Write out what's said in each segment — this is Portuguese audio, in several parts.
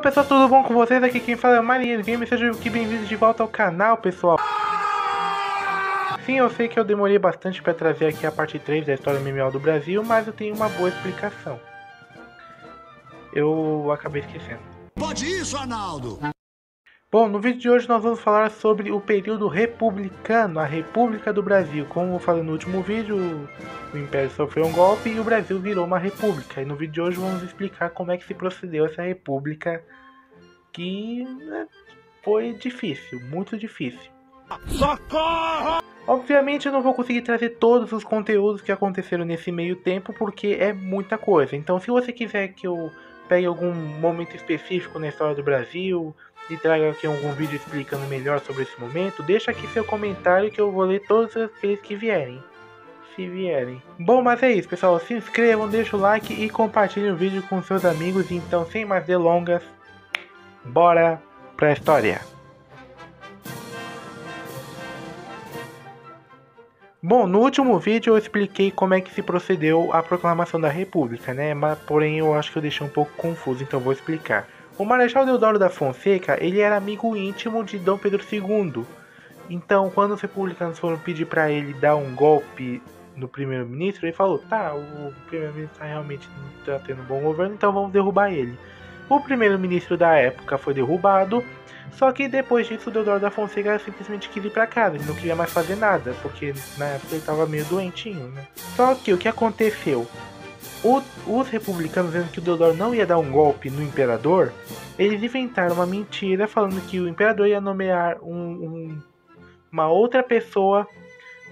pessoal, tudo bom com vocês? Aqui quem fala é o Marinheiro Games, sejam aqui bem-vindos de volta ao canal, pessoal. Sim, eu sei que eu demorei bastante para trazer aqui a parte 3 da história MMO do Brasil, mas eu tenho uma boa explicação. Eu acabei esquecendo. Pode isso, Arnaldo! Bom, no vídeo de hoje nós vamos falar sobre o período republicano, a República do Brasil. Como eu falei no último vídeo, o Império sofreu um golpe e o Brasil virou uma república. E no vídeo de hoje vamos explicar como é que se procedeu essa república, que foi difícil, muito difícil. Socorro! Obviamente eu não vou conseguir trazer todos os conteúdos que aconteceram nesse meio tempo, porque é muita coisa. Então se você quiser que eu pegue algum momento específico na história do Brasil e traga aqui algum vídeo explicando melhor sobre esse momento, deixa aqui seu comentário que eu vou ler todos aqueles que vierem. Se vierem. Bom, mas é isso, pessoal. Se inscrevam, deixa o like e compartilhem o vídeo com seus amigos. Então, sem mais delongas, bora pra história. Bom, no último vídeo eu expliquei como é que se procedeu a proclamação da República, né? Mas, porém eu acho que eu deixei um pouco confuso, então vou explicar. O Marechal Deodoro da Fonseca, ele era amigo íntimo de Dom Pedro II. Então, quando os republicanos foram pedir para ele dar um golpe no primeiro-ministro, ele falou: tá, o primeiro-ministro realmente não está tendo um bom governo, então vamos derrubar ele. O primeiro-ministro da época foi derrubado, só que depois disso o Deodoro da Fonseca simplesmente quis ir para casa, ele não queria mais fazer nada, porque na época ele estava meio doentinho, né? Só que o que aconteceu? Os republicanos, vendo que o Deodoro não ia dar um golpe no imperador, eles inventaram uma mentira falando que o imperador ia nomear uma outra pessoa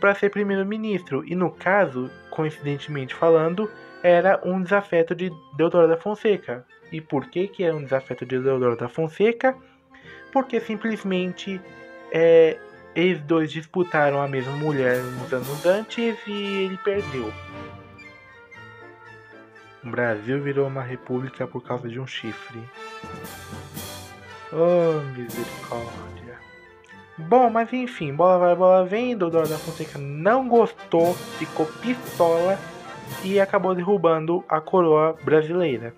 para ser primeiro-ministro. E no caso, coincidentemente falando, era um desafeto de Deodoro da Fonseca. E por que era um desafeto de Deodoro da Fonseca? Porque simplesmente eles dois disputaram a mesma mulher uns anos antes e ele perdeu. O Brasil virou uma república por causa de um chifre. Oh, misericórdia. Bom, mas enfim, bola vai, bola vem. Deodoro da Fonseca não gostou, ficou pistola e acabou derrubando a coroa brasileira.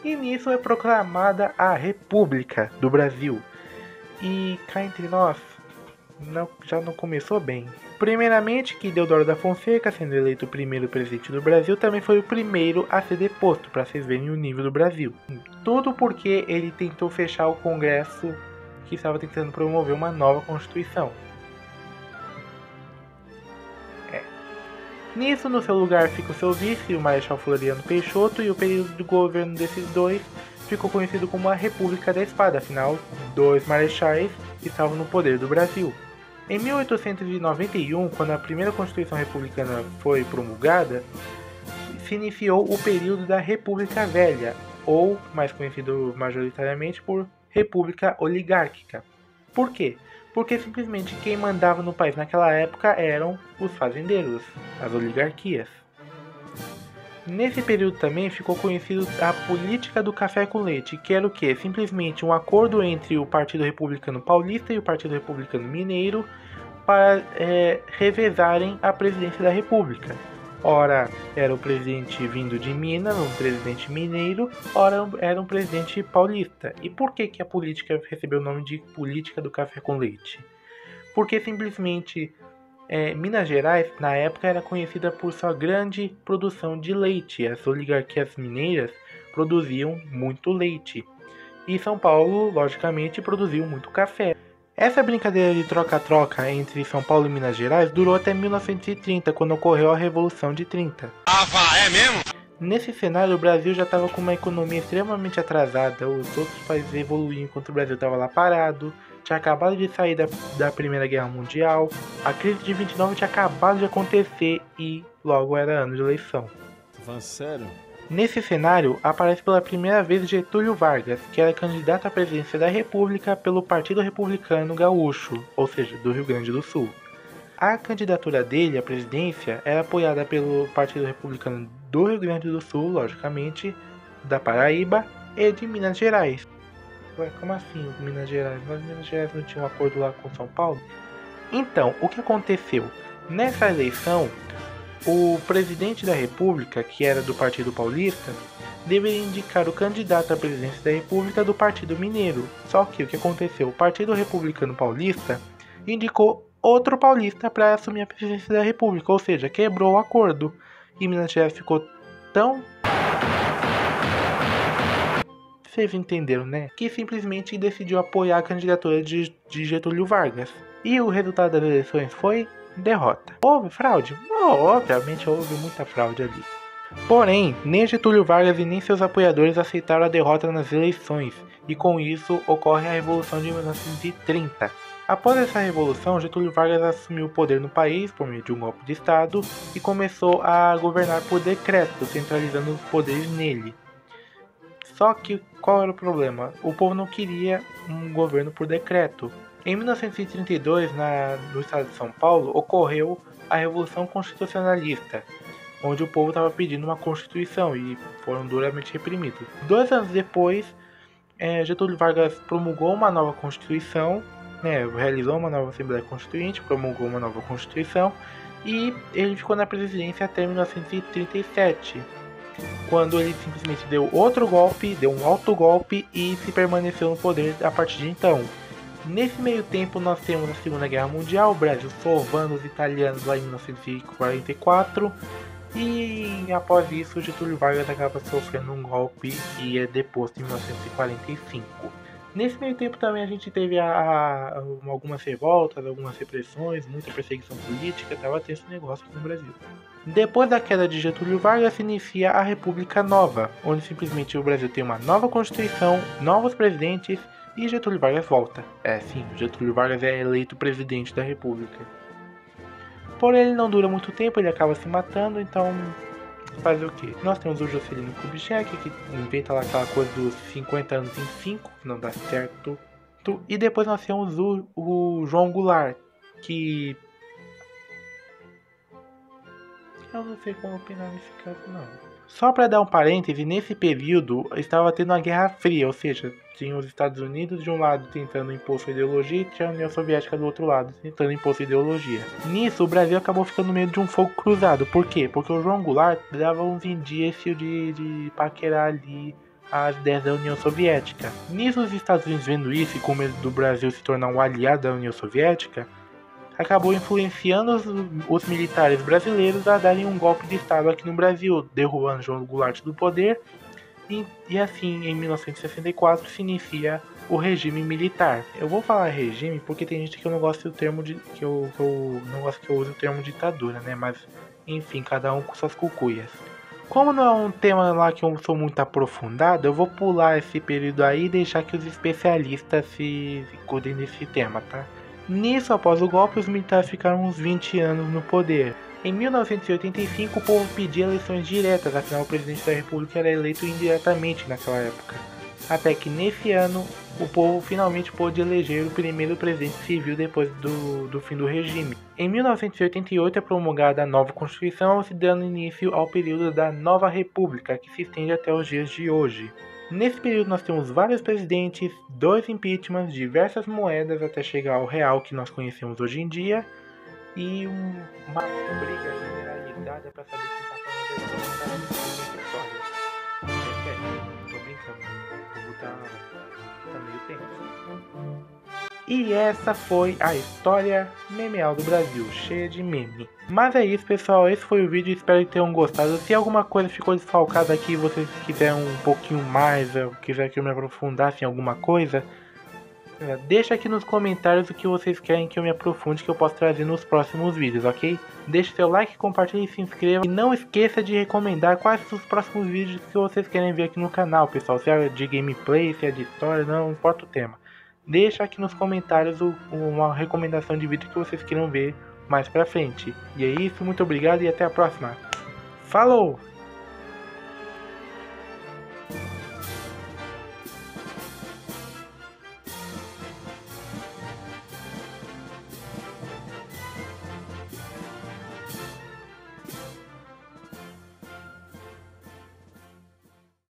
E nisso é proclamada a República do Brasil. E cá entre nós, já não começou bem. Primeiramente que Deodoro da Fonseca, sendo eleito o primeiro presidente do Brasil, também foi o primeiro a ser deposto, para vocês verem o nível do Brasil. Tudo porque ele tentou fechar o Congresso que estava tentando promover uma nova Constituição. Nisso, no seu lugar fica o seu vice, o Marechal Floriano Peixoto, e o período de governo desses dois ficou conhecido como a República da Espada, afinal, dois marechais estavam no poder do Brasil. Em 1891, quando a primeira Constituição Republicana foi promulgada, se iniciou o período da República Velha, ou mais conhecido majoritariamente por República Oligárquica. Por quê? Porque simplesmente quem mandava no país naquela época eram os fazendeiros, as oligarquias. Nesse período também ficou conhecido a política do café com leite, que era o quê? Simplesmente um acordo entre o Partido Republicano Paulista e o Partido Republicano Mineiro para revezarem a presidência da República. Ora era o presidente vindo de Minas, um presidente mineiro, ora era um presidente paulista. E por que a política recebeu o nome de política do café com leite? Porque simplesmente Minas Gerais, na época, era conhecida por sua grande produção de leite. As oligarquias mineiras produziam muito leite. E São Paulo, logicamente, produziu muito café. Essa brincadeira de troca-troca entre São Paulo e Minas Gerais durou até 1930, quando ocorreu a Revolução de 30. É mesmo? Nesse cenário, o Brasil já estava com uma economia extremamente atrasada, os outros países evoluíam enquanto o Brasil estava lá parado, tinha acabado de sair da Primeira Guerra Mundial, a crise de 29 tinha acabado de acontecer e logo era ano de eleição. Sério? Nesse cenário, aparece pela primeira vez Getúlio Vargas, que era candidato à presidência da República pelo Partido Republicano Gaúcho, ou seja, do Rio Grande do Sul. A candidatura dele à presidência era apoiada pelo Partido Republicano do Rio Grande do Sul, logicamente, da Paraíba e de Minas Gerais. Ué, como assim Minas Gerais? Mas Minas Gerais não tinha um acordo lá com São Paulo? Então, o que aconteceu? Nessa eleição, o presidente da República, que era do Partido Paulista, deveria indicar o candidato à presidência da República do Partido Mineiro. Só que o que aconteceu? O Partido Republicano Paulista indicou outro paulista para assumir a presidência da República, ou seja, quebrou o acordo. E Minas Gerais ficou tão... Vocês entenderam, né? Que simplesmente decidiu apoiar a candidatura de Getúlio Vargas. E o resultado das eleições foi derrota. Houve fraude? Obviamente houve muita fraude ali. Porém, nem Getúlio Vargas e nem seus apoiadores aceitaram a derrota nas eleições, e com isso ocorre a Revolução de 1930. Após essa revolução, Getúlio Vargas assumiu o poder no país por meio de um golpe de Estado e começou a governar por decreto, centralizando os poderes nele. Só que qual era o problema? O povo não queria um governo por decreto. Em 1932, no estado de São Paulo, ocorreu a Revolução Constitucionalista, onde o povo estava pedindo uma constituição e foram duramente reprimidos. 2 anos depois, Getúlio Vargas promulgou uma nova constituição, realizou uma nova Assembleia Constituinte, promulgou uma nova constituição e ele ficou na presidência até 1937, quando ele simplesmente deu outro golpe, deu um autogolpe e se permaneceu no poder a partir de então. Nesse meio tempo nós temos a Segunda Guerra Mundial, o Brasil salvando os italianos lá em 1944, e após isso Getúlio Vargas acaba sofrendo um golpe e é deposto em 1945. Nesse meio tempo também a gente teve algumas revoltas, algumas repressões, muita perseguição política, estava tendo esse negócio aqui no Brasil. Depois da queda de Getúlio Vargas se inicia a República Nova, onde simplesmente o Brasil tem uma nova Constituição, novos presidentes e Getúlio Vargas volta. Sim, Getúlio Vargas é eleito presidente da República. Porém ele não dura muito tempo, ele acaba se matando, então fazer o que? Nós temos o Juscelino Kubitschek, que inventa lá aquela coisa dos 50 anos em 5, não dá certo. E depois nós temos o João Goulart, que... eu não sei como opinar nesse caso não. Só para dar um parêntese, nesse período estava tendo uma Guerra Fria, ou seja, tinha os Estados Unidos de um lado tentando impor sua ideologia e tinha a União Soviética do outro lado tentando impor sua ideologia. Nisso, o Brasil acabou ficando no meio de um fogo cruzado. Por quê? Porque o João Goulart dava uns indícios de paquerar ali as ideias da União Soviética. Nisso, os Estados Unidos vendo isso e com medo do Brasil se tornar um aliado da União Soviética, acabou influenciando os militares brasileiros a darem um golpe de Estado aqui no Brasil, derrubando João Goulart do poder, e assim, em 1964, se inicia o regime militar. Eu vou falar regime porque tem gente que eu não gosta do termo que eu não gosto que eu use o termo ditadura, né? Mas, enfim, cada um com suas cucuias. Como não é um tema lá que eu sou muito aprofundado, eu vou pular esse período aí e deixar que os especialistas se cuidem desse tema, tá? Nisso, após o golpe, os militares ficaram uns 20 anos no poder. Em 1985, o povo pedia eleições diretas, afinal o presidente da República era eleito indiretamente naquela época. Até que nesse ano, o povo finalmente pôde eleger o primeiro presidente civil depois do fim do regime. Em 1988 é promulgada a nova Constituição, se dando início ao período da Nova República, que se estende até os dias de hoje. Nesse período nós temos vários presidentes, 2 impeachments, diversas moedas até chegar ao real que nós conhecemos hoje em dia e uma briga generalizada para saber quem está falando da história. Tô brincando, o jogo tá meio tenso. E essa foi a história memeal do Brasil, cheia de meme. Mas é isso, pessoal, esse foi o vídeo, espero que tenham gostado. Se alguma coisa ficou desfalcada aqui, vocês quiserem um pouquinho mais, ou quiser que eu me aprofundasse em alguma coisa, deixa aqui nos comentários o que vocês querem que eu me aprofunde, que eu posso trazer nos próximos vídeos, ok? Deixe seu like, compartilhe, se inscreva e não esqueça de recomendar quais são os próximos vídeos que vocês querem ver aqui no canal, pessoal. Se é de gameplay, se é de história, não importa o tema. Deixa aqui nos comentários uma recomendação de vídeo que vocês queiram ver mais pra frente. E é isso, muito obrigado e até a próxima. Falou!